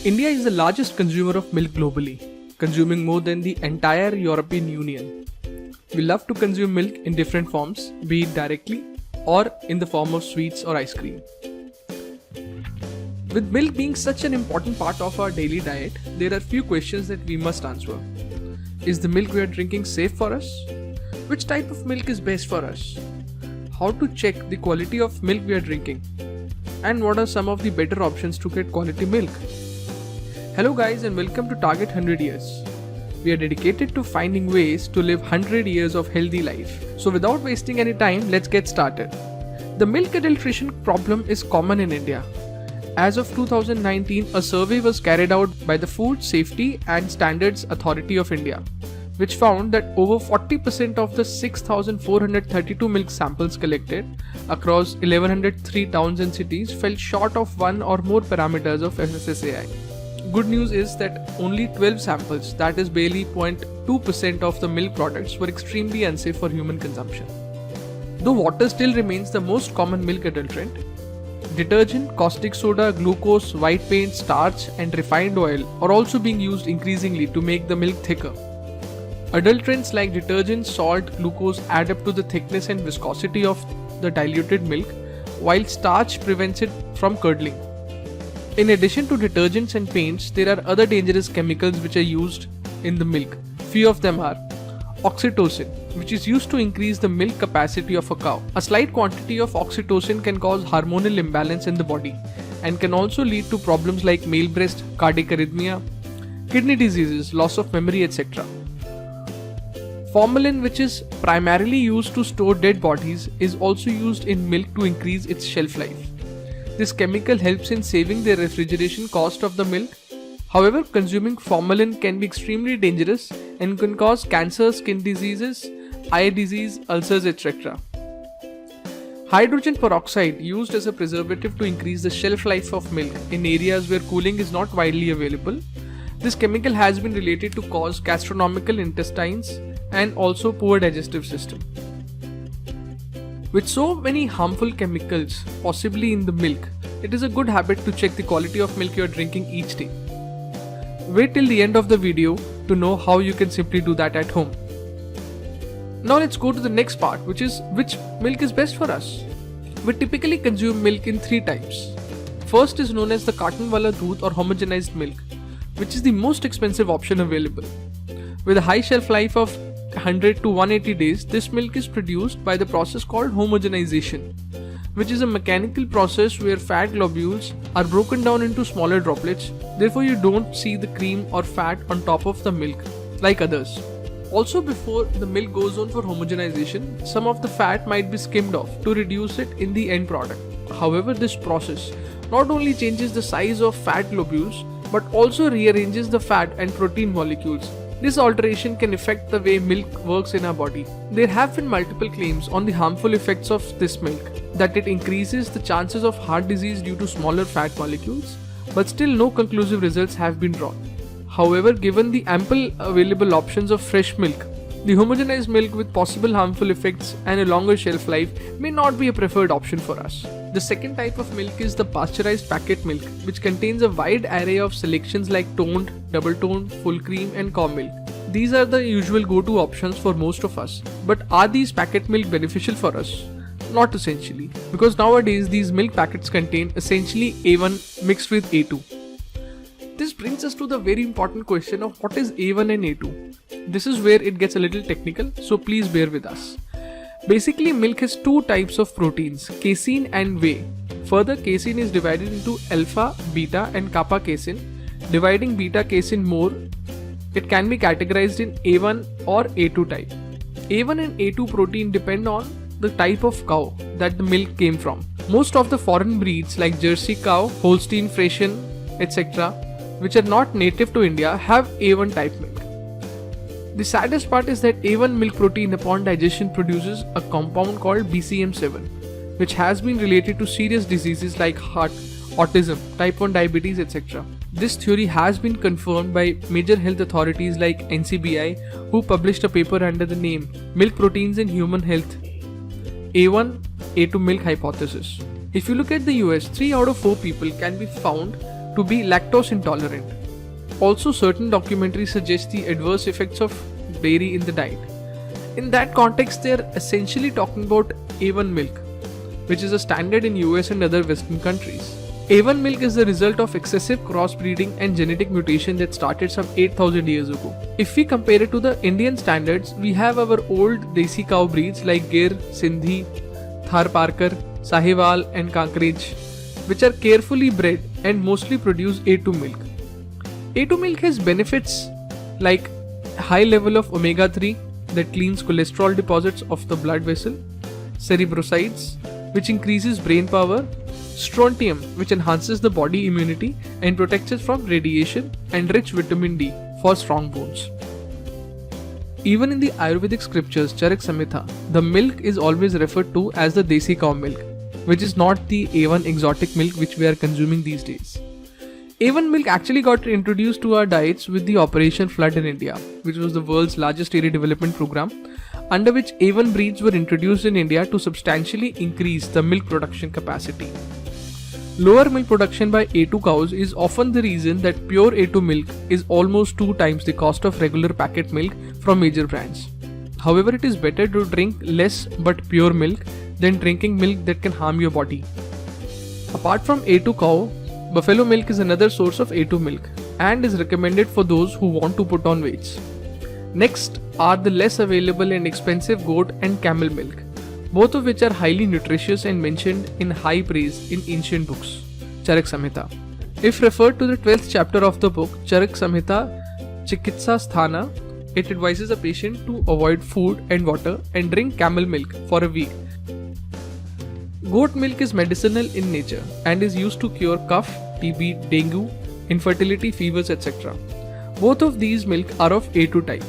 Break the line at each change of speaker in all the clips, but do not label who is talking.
India is the largest consumer of milk globally, consuming more than the entire European Union. We love to consume milk in different forms, be it directly or in the form of sweets or ice cream. With milk being such an important part of our daily diet, there are few questions that we must answer. Is the milk we are drinking safe for us? Which type of milk is best for us? How to check the quality of milk we are drinking? And what are some of the better options to get quality milk? Hello guys and welcome to Target 100 Years. We are dedicated to finding ways to live 100 years of healthy life. So without wasting any time, let's get started. The milk adulteration problem is common in India. As of 2019, a survey was carried out by the Food Safety and Standards Authority of India, which found that over 40% of the 6,432 milk samples collected across 1,103 towns and cities fell short of one or more parameters of FSSAI. Good news is that only 12 samples, that is barely 0.2% of the milk products, were extremely unsafe for human consumption. Though water still remains the most common milk adulterant, detergent, caustic soda, glucose, white paint, starch, and refined oil are also being used increasingly to make the milk thicker. Adulterants like detergent, salt, glucose add up to the thickness and viscosity of the diluted milk, while starch prevents it from curdling. In addition to detergents and paints, there are other dangerous chemicals which are used in the milk. Few of them are oxytocin, which is used to increase the milk capacity of a cow. A slight quantity of oxytocin can cause hormonal imbalance in the body and can also lead to problems like male breast, cardiac arrhythmia, kidney diseases, loss of memory, etc. Formalin, which is primarily used to store dead bodies, is also used in milk to increase its shelf life. This chemical helps in saving the refrigeration cost of the milk. However, consuming formalin can be extremely dangerous and can cause cancer, skin diseases, eye disease, ulcers, etc. Hydrogen peroxide, used as a preservative to increase the shelf life of milk in areas where cooling is not widely available. This chemical has been related to cause gastronomical intestines and also poor digestive system. With so many harmful chemicals possibly in the milk, it is a good habit to check the quality of milk you are drinking each day. Wait till the end of the video to know how you can simply do that at home. Now let's go to the next part, which is which milk is best for us. We typically consume milk in three types. First is known as the carton wala doodh or homogenized milk, which is the most expensive option available. With a high shelf life of 100 to 180 days, this milk is produced by the process called homogenization, which is a mechanical process where fat globules are broken down into smaller droplets. Therefore, you don't see the cream or fat on top of the milk like others. Also, before the milk goes on for homogenization, some of the fat might be skimmed off to reduce it in the end product. However, this process not only changes the size of fat globules but also rearranges the fat and protein molecules. This alteration can affect the way milk works in our body. There have been multiple claims on the harmful effects of this milk, that it increases the chances of heart disease due to smaller fat molecules, but still no conclusive results have been drawn. However, given the ample available options of fresh milk, the homogenized milk with possible harmful effects and a longer shelf life may not be a preferred option for us. The second type of milk is the pasteurized packet milk, which contains a wide array of selections like toned, double toned, full cream and cow milk. These are the usual go-to options for most of us. But are these packet milk beneficial for us? Not essentially, because nowadays these milk packets contain essentially A1 mixed with A2. This brings us to the very important question of what is A1 and A2. This is where it gets a little technical, so please bear with us. Basically, milk has two types of proteins, casein and whey. Further, casein is divided into alpha, beta and kappa casein. Dividing beta casein more, it can be categorized in A1 or A2 type. A1 and A2 protein depend on the type of cow that the milk came from. Most of the foreign breeds like Jersey cow, Holstein Friesian, etc., which are not native to India, have A1 type milk. The saddest part is that A1 milk protein upon digestion produces a compound called BCM7, which has been related to serious diseases like heart, autism, type 1 diabetes, etc. This theory has been confirmed by major health authorities like NCBI, who published a paper under the name Milk Proteins in Human Health, A1, A2 milk hypothesis. If you look at the US, 3 out of 4 people can be found to be lactose intolerant. Also, certain documentaries suggest the adverse effects of dairy in the diet. In that context, they are essentially talking about A1 milk, which is a standard in US and other Western countries. A1 milk is the result of excessive crossbreeding and genetic mutation that started some 8,000 years ago. If we compare it to the Indian standards, we have our old desi cow breeds like Gir, Sindhi, Tharparkar, Sahiwal and Kankrij, which are carefully bred and mostly produce A2 milk. A2 milk has benefits like high level of omega-3 that cleans cholesterol deposits of the blood vessel, cerebrosides, which increases brain power, strontium, which enhances the body immunity and protects it from radiation, and rich vitamin D for strong bones. Even in the Ayurvedic scriptures Charak Samhita, the milk is always referred to as the desi cow milk, which is not the A1 exotic milk which we are consuming these days. A1 milk actually got introduced to our diets with the Operation Flood in India, which was the world's largest dairy development program, under which A1 breeds were introduced in India to substantially increase the milk production capacity. Lower milk production by A2 cows is often the reason that pure A2 milk is almost 2 times the cost of regular packet milk from major brands. However, it is better to drink less but pure milk than drinking milk that can harm your body. Apart from A2 cow, buffalo milk is another source of A2 milk and is recommended for those who want to put on weights. Next are the less available and expensive goat and camel milk, both of which are highly nutritious and mentioned in high praise in ancient books, Charak Samhita. If referred to the 12th chapter of the book, Charak Samhita Chikitsa Sthana, it advises a patient to avoid food and water and drink camel milk for a week. Goat milk is medicinal in nature and is used to cure cough, TB, dengue, infertility, fevers, etc. Both of these milk are of A2 type.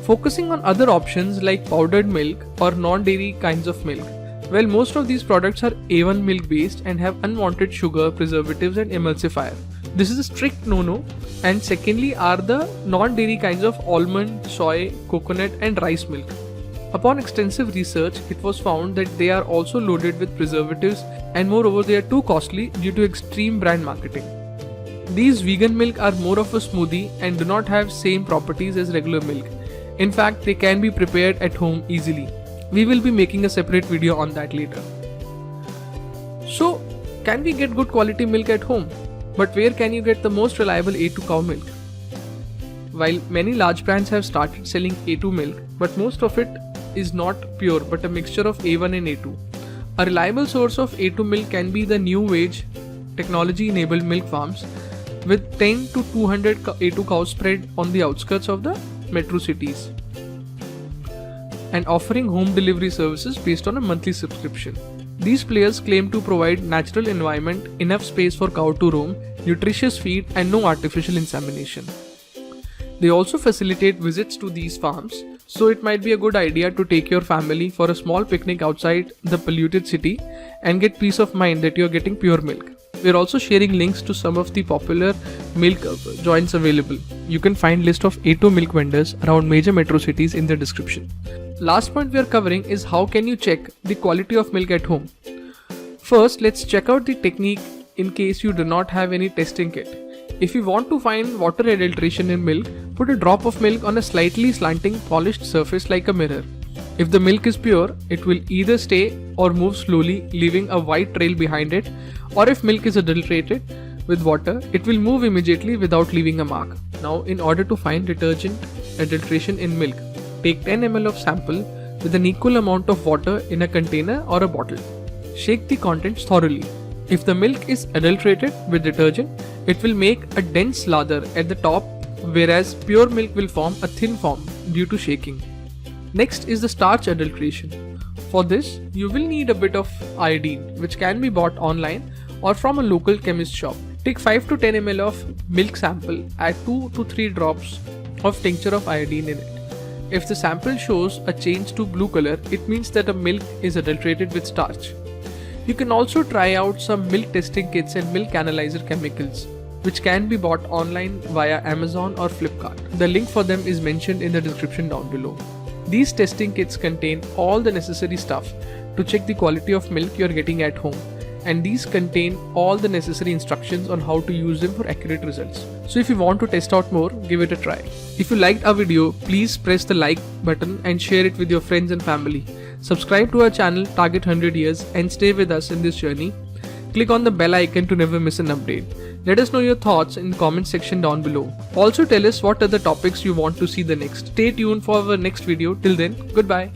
Focusing on other options like powdered milk or non-dairy kinds of milk, well, most of these products are A1 milk based and have unwanted sugar, preservatives and emulsifier. This is a strict no-no. And secondly are the non-dairy kinds of almond, soy, coconut and rice milk. Upon extensive research, it was found that they are also loaded with preservatives and moreover they are too costly due to extreme brand marketing. These vegan milk are more of a smoothie and do not have same properties as regular milk. In fact, they can be prepared at home easily. We will be making a separate video on that later. So, can we get good quality milk at home? But where can you get the most reliable A2 cow milk? While many large brands have started selling A2 milk, but most of it is not pure but a mixture of A1 and A2. A reliable source of A2 milk can be the new age technology enabled milk farms with 10 to 200 A2 cows spread on the outskirts of the metro cities and offering home delivery services based on a monthly subscription. These players claim to provide natural environment, enough space for cow to roam, nutritious feed and no artificial insemination. They also facilitate visits to these farms, so it might be a good idea to take your family for a small picnic outside the polluted city and get peace of mind that you are getting pure milk. We are also sharing links to some of the popular milk joints available. You can find list of A2 milk vendors around major metro cities in the description. Last point we are covering is how can you check the quality of milk at home. First, let's check out the technique in case you do not have any testing kit. If you want to find water adulteration in milk, put a drop of milk on a slightly slanting polished surface like a mirror. If the milk is pure, it will either stay or move slowly, leaving a white trail behind it, or if milk is adulterated with water, it will move immediately without leaving a mark. Now, in order to find detergent adulteration in milk, take 10 ml of sample with an equal amount of water in a container or a bottle. Shake the contents thoroughly. If the milk is adulterated with detergent, it will make a dense lather at the top, whereas pure milk will form a thin film due to shaking. Next is the starch adulteration. For this, you will need a bit of iodine, which can be bought online or from a local chemist shop. Take 5 to 10 ml of milk sample, add 2 to 3 drops of tincture of iodine in it. If the sample shows a change to blue color, it means that a milk is adulterated with starch. You can also try out some milk testing kits and milk analyzer chemicals, which can be bought online via Amazon or Flipkart. The link for them is mentioned in the description down below. These testing kits contain all the necessary stuff to check the quality of milk you are getting at home and these contain all the necessary instructions on how to use them for accurate results. So if you want to test out more, give it a try. If you liked our video, please press the like button and share it with your friends and family. Subscribe to our channel Target 100 Years and stay with us in this journey. Click on the bell icon to never miss an update. Let us know your thoughts in the comment section down below. Also tell us what other topics you want to see the next. Stay tuned for our next video. Till then, goodbye.